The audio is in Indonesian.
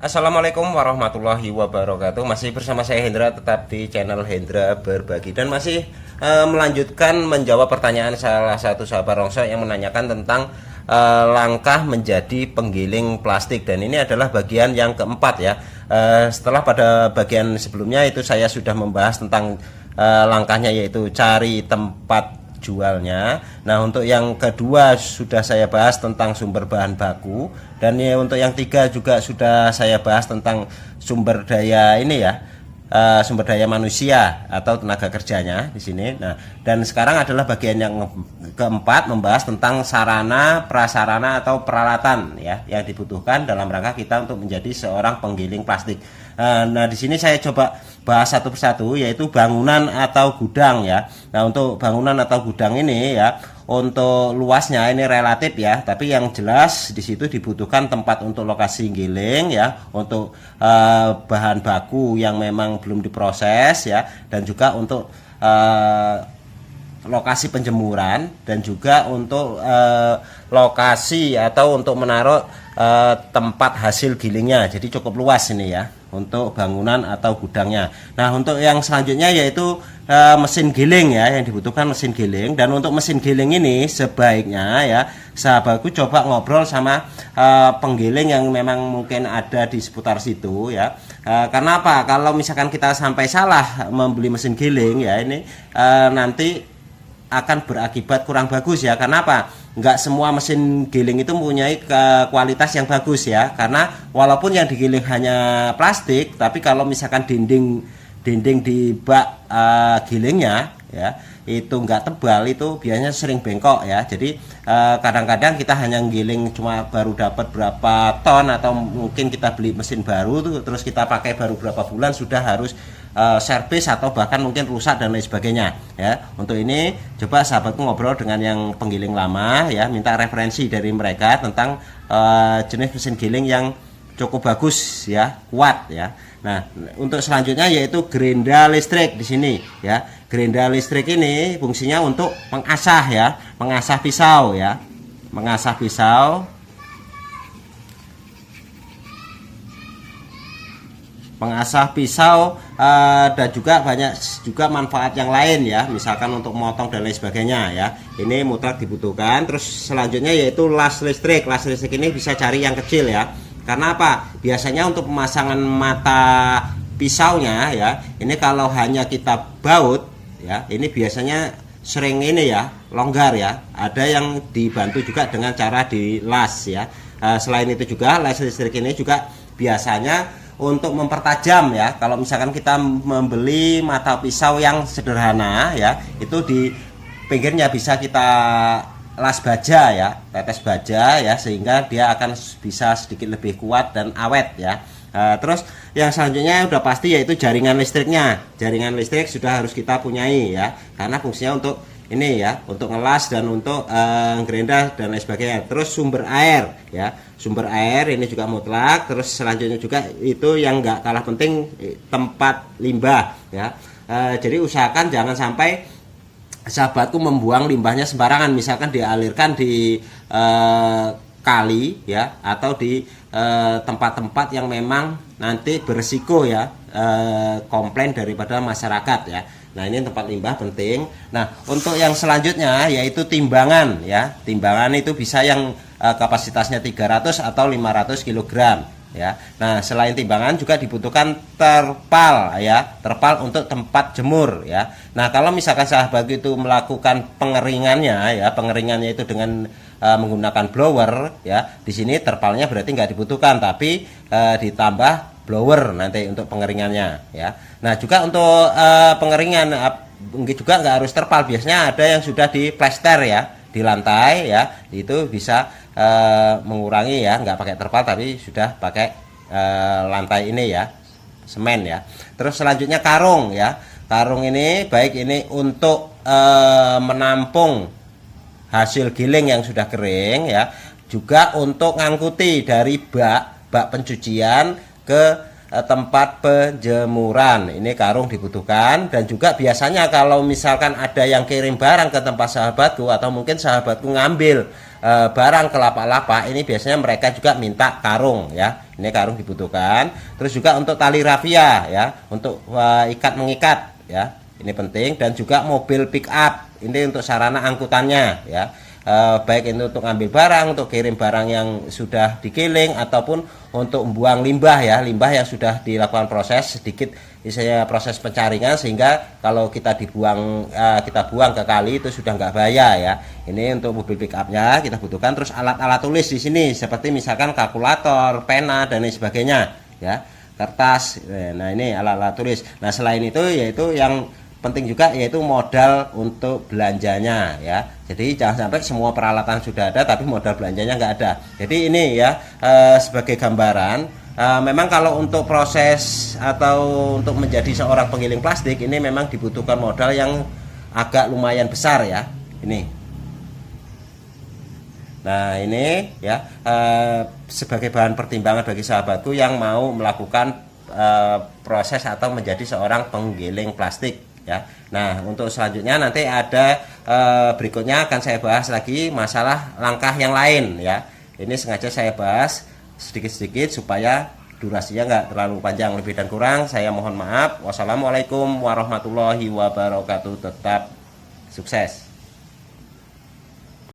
Assalamualaikum warahmatullahi wabarakatuh. Masih bersama saya Hendra, tetap di channel Hendra Berbagi, dan masih melanjutkan menjawab pertanyaan salah satu sahabat Rongso yang menanyakan tentang langkah menjadi penggiling plastik, dan ini adalah bagian yang keempat ya. Setelah pada bagian sebelumnya itu saya sudah membahas tentang langkahnya, yaitu cari tempat jualnya. Nah, untuk yang kedua sudah saya bahas tentang sumber bahan baku, dan ya untuk yang tiga juga sudah saya bahas tentang sumber daya ini ya, sumber daya manusia atau tenaga kerjanya di sini. Nah, dan sekarang adalah bagian yang keempat, membahas tentang sarana, prasarana atau peralatan ya yang dibutuhkan dalam rangka kita untuk menjadi seorang penggiling plastik. Nah, di sini saya coba bahas satu persatu, yaitu bangunan atau gudang ya. Nah, untuk bangunan atau gudang ini ya, untuk luasnya ini relatif ya, tapi yang jelas di situ dibutuhkan tempat untuk lokasi giling ya, untuk bahan baku yang memang belum diproses ya, dan juga untuk lokasi penjemuran, dan juga untuk lokasi atau untuk menaruh tempat hasil gilingnya. Jadi cukup luas ini ya untuk bangunan atau gudangnya. Nah, untuk yang selanjutnya yaitu mesin giling ya, yang dibutuhkan mesin giling. Dan untuk mesin giling ini sebaiknya ya, sahabatku coba ngobrol sama penggiling yang memang mungkin ada di seputar situ ya. Karena apa? Kalau misalkan kita sampai salah membeli mesin giling ya, ini nanti akan berakibat kurang bagus ya. Karena apa? Nggak semua mesin giling itu mempunyai kualitas yang bagus ya, karena walaupun yang digiling hanya plastik, tapi kalau misalkan dinding di bak gilingnya ya itu nggak tebal, itu biasanya sering bengkok ya. Jadi kadang-kadang kita hanya giling cuma baru dapat berapa ton, atau mungkin kita beli mesin baru tuh, terus kita pakai baru berapa bulan sudah harus servis atau bahkan mungkin rusak dan lain sebagainya ya. Untuk ini coba sahabatku ngobrol dengan yang penggiling lama ya, minta referensi dari mereka tentang jenis mesin giling yang cukup bagus ya, kuat ya. Nah, untuk selanjutnya yaitu gerinda listrik di sini ya. Gerinda listrik ini fungsinya untuk mengasah ya, mengasah pisau ya, mengasah pisau, dan juga banyak juga manfaat yang lain ya, misalkan untuk motong dan lain sebagainya ya. Ini mutlak dibutuhkan. Terus selanjutnya yaitu las listrik. Las listrik ini bisa cari yang kecil ya. Karena apa? Biasanya untuk pemasangan mata pisaunya ya, ini kalau hanya kita baut ya, ini biasanya sering ini ya, longgar ya. Ada yang dibantu juga dengan cara dilas ya. Selain itu juga las listrik ini juga biasanya untuk mempertajam ya. Kalau misalkan kita membeli mata pisau yang sederhana ya, itu di pinggirnya bisa kita las baja ya, tetes baja ya, sehingga dia akan bisa sedikit lebih kuat dan awet ya. Terus yang selanjutnya udah pasti yaitu jaringan listriknya. Jaringan listrik sudah harus kita punyai ya, karena fungsinya untuk ini ya, untuk ngelas dan untuk gerinda dan lain sebagainya. Terus sumber air ya, sumber air ini juga mutlak. Terus selanjutnya juga itu yang nggak kalah penting, tempat limbah ya. Jadi usahakan jangan sampai sahabatku membuang limbahnya sembarangan, misalkan dialirkan di kali ya, atau di tempat-tempat yang memang nanti berisiko ya, komplain daripada masyarakat ya. Nah, ini tempat limbah penting. Nah, untuk yang selanjutnya yaitu timbangan ya. Timbangan itu bisa yang kapasitasnya 300 atau 500 kg ya. Nah, selain timbangan juga dibutuhkan terpal ya, terpal untuk tempat jemur ya. Nah, kalau misalkan sahabat itu melakukan pengeringannya ya, pengeringannya itu dengan menggunakan blower ya, di sini terpalnya berarti nggak dibutuhkan, tapi ditambah blower nanti untuk pengeringannya ya. Nah, juga untuk pengeringan juga nggak harus terpal, biasanya ada yang sudah di plester ya, di lantai ya, itu bisa mengurangi ya, nggak pakai terpal tapi sudah pakai lantai ini ya, semen ya. Terus selanjutnya karung ya. Karung ini baik ini untuk menampung hasil giling yang sudah kering ya, juga untuk ngangkuti dari bak pencucian ke tempat penjemuran. Ini karung dibutuhkan. Dan juga biasanya kalau misalkan ada yang kirim barang ke tempat sahabatku, atau mungkin sahabatku ngambil barang ke lapak-lapak ini biasanya mereka juga minta karung ya. Ini karung dibutuhkan. Terus juga untuk tali rafia ya, untuk ikat mengikat ya. Ini penting. Dan juga mobil pick up. Ini untuk sarana angkutannya ya. Baik itu untuk ambil barang, untuk kirim barang yang sudah digiling, ataupun untuk membuang limbah ya, limbah yang sudah dilakukan proses sedikit, misalnya proses pencaringan, sehingga kalau kita dibuang kita buang ke kali itu sudah nggak bahaya ya. Ini untuk mobil pick upnya kita butuhkan. Terus alat-alat tulis di sini seperti misalkan kalkulator, pena dan lain sebagainya ya, kertas. Nah ini alat-alat tulis. Nah selain itu yaitu yang penting juga yaitu modal untuk belanjanya ya. Jadi jangan sampai semua peralatan sudah ada tapi modal belanjanya nggak ada. Jadi ini ya sebagai gambaran, memang kalau untuk proses atau untuk menjadi seorang penggiling plastik ini memang dibutuhkan modal yang agak lumayan besar ya. Ini. Nah ini ya sebagai bahan pertimbangan bagi sahabatku yang mau melakukan proses atau menjadi seorang penggiling plastik ya. Nah untuk selanjutnya nanti ada berikutnya akan saya bahas lagi masalah langkah yang lain ya. Ini sengaja saya bahas sedikit-sedikit supaya durasinya nggak terlalu panjang. Lebih dan kurang saya mohon maaf. Wassalamualaikum warahmatullahi wabarakatuh. Tetap sukses.